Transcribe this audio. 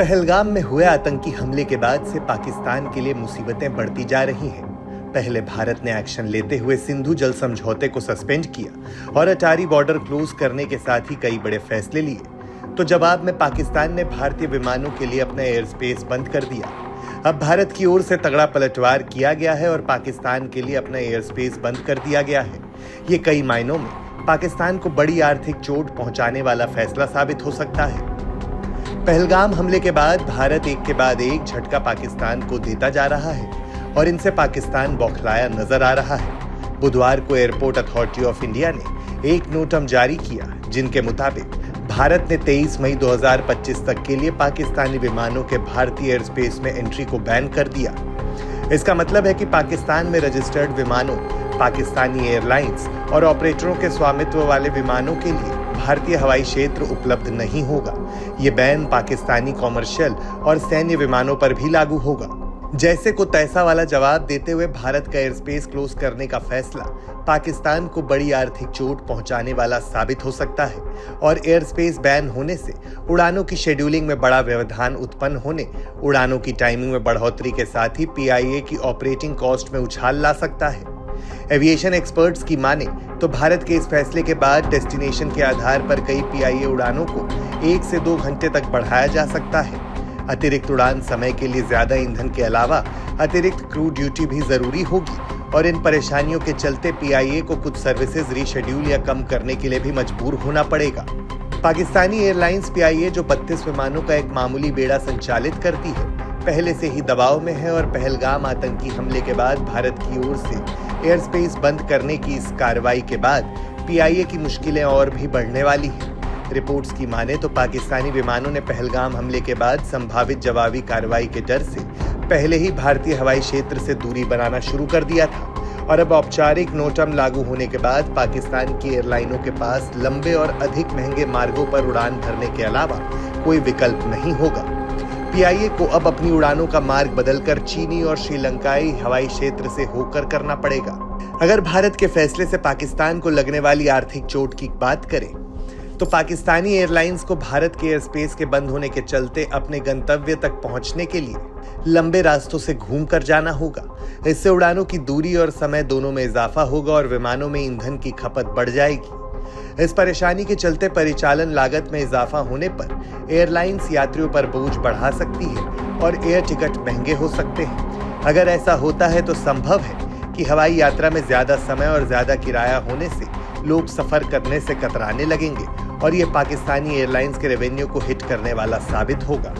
पहलगाम में हुए आतंकी हमले के बाद से पाकिस्तान के लिए मुसीबतें बढ़ती जा रही हैं। पहले भारत ने एक्शन लेते हुए सिंधु जल समझौते को सस्पेंड किया और अटारी बॉर्डर क्लोज करने के साथ ही कई बड़े फैसले लिए। तो जवाब में पाकिस्तान ने भारतीय विमानों के लिए अपना एयर स्पेस बंद कर दिया। अब भारत की ओर से तगड़ा पलटवार किया गया है और पाकिस्तान के लिए अपना एयर स्पेस बंद कर दिया गया है। ये कई मायनों में पाकिस्तान को बड़ी आर्थिक चोट पहुंचाने वाला फैसला साबित हो सकता है। पहलगाम हमले के बाद भारत एक के बाद एक झटका पाकिस्तान को देता जा रहा है और इनसे पाकिस्तान बौखलाया नजर आ रहा है। बुधवार को एयरपोर्ट अथॉरिटी ऑफ इंडिया ने एक नोटम जारी किया जिनके मुताबिक भारत ने 23 मई 2025 तक के लिए पाकिस्तानी विमानों के भारतीय एयर स्पेस में एंट्री को बैन कर दिया। इसका मतलब है कि पाकिस्तान में रजिस्टर्ड विमानों, पाकिस्तानी एयरलाइंस और ऑपरेटरों के स्वामित्व वाले विमानों के लिए भारतीय हवाई क्षेत्र उपलब्ध नहीं होगा। ये बैन पाकिस्तानी कॉमर्शियल और सैन्य विमानों पर भी लागू होगा। जैसे को तैसा वाला जवाब देते हुए भारत का एयर स्पेस क्लोज करने का फैसला पाकिस्तान को बड़ी आर्थिक चोट पहुंचाने वाला साबित हो सकता है और एयर स्पेस बैन होने से उड़ानों की शेड्यूलिंग में बड़ा व्यवधान उत्पन्न होने, उड़ानों की टाइमिंग में बढ़ोतरी के साथ ही पीआईए की ऑपरेटिंग कॉस्ट में उछाल ला सकता है। एविएशन एक्सपर्ट्स की माने तो भारत के इस फैसले के बाद डेस्टिनेशन के आधार पर कई पीआईए उड़ानों को 1 से 2 घंटे तक बढ़ाया जा सकता है। अतिरिक्त उड़ान समय के लिए ज्यादा ईंधन के अलावा अतिरिक्त क्रू ड्यूटी भी जरूरी होगी और इन परेशानियों के चलते पीआईए को कुछ सर्विसेज रीशेड्यूल या कम करने के लिए भी मजबूर होना पड़ेगा। पाकिस्तानी एयरलाइंस पीआईए जो 32 विमानों का एक मामूली बेड़ा संचालित करती है, पहले से ही दबाव में है और पहलगाम आतंकी हमले के बाद भारत की ओर से एयर स्पेस बंद करने की इस कार्रवाई के बाद पीआईए की मुश्किलें और भी बढ़ने वाली हैं। रिपोर्ट्स की माने तो पाकिस्तानी विमानों ने पहलगाम हमले के बाद संभावित जवाबी कार्रवाई के डर से पहले ही भारतीय हवाई क्षेत्र से दूरी बनाना शुरू कर दिया था और अब औपचारिक नोटम लागू होने के बाद पाकिस्तान की एयरलाइनों के पास लंबे और अधिक महंगे मार्गों पर उड़ान भरने के अलावा कोई विकल्प नहीं होगा। पीआईए को अब अपनी उड़ानों का मार्ग बदलकर चीनी और श्रीलंकाई हवाई क्षेत्र से होकर करना पड़ेगा। अगर भारत के फैसले से पाकिस्तान को लगने वाली आर्थिक चोट की बात करें तो पाकिस्तानी एयरलाइंस को भारत के एयर स्पेस के बंद होने के चलते अपने गंतव्य तक पहुंचने के लिए लंबे रास्तों से घूम कर जाना होगा। इससे उड़ानों की दूरी और समय दोनों में इजाफा होगा और विमानों में ईंधन की खपत बढ़ जाएगी। इस परेशानी के चलते परिचालन लागत में इजाफा होने पर एयरलाइंस यात्रियों पर बोझ बढ़ा सकती है और एयर टिकट महंगे हो सकते हैं। अगर ऐसा होता है तो संभव है कि हवाई यात्रा में ज्यादा समय और ज्यादा किराया होने से लोग सफर करने से कतराने लगेंगे और ये पाकिस्तानी एयरलाइंस के रेवेन्यू को हिट करने वाला साबित होगा।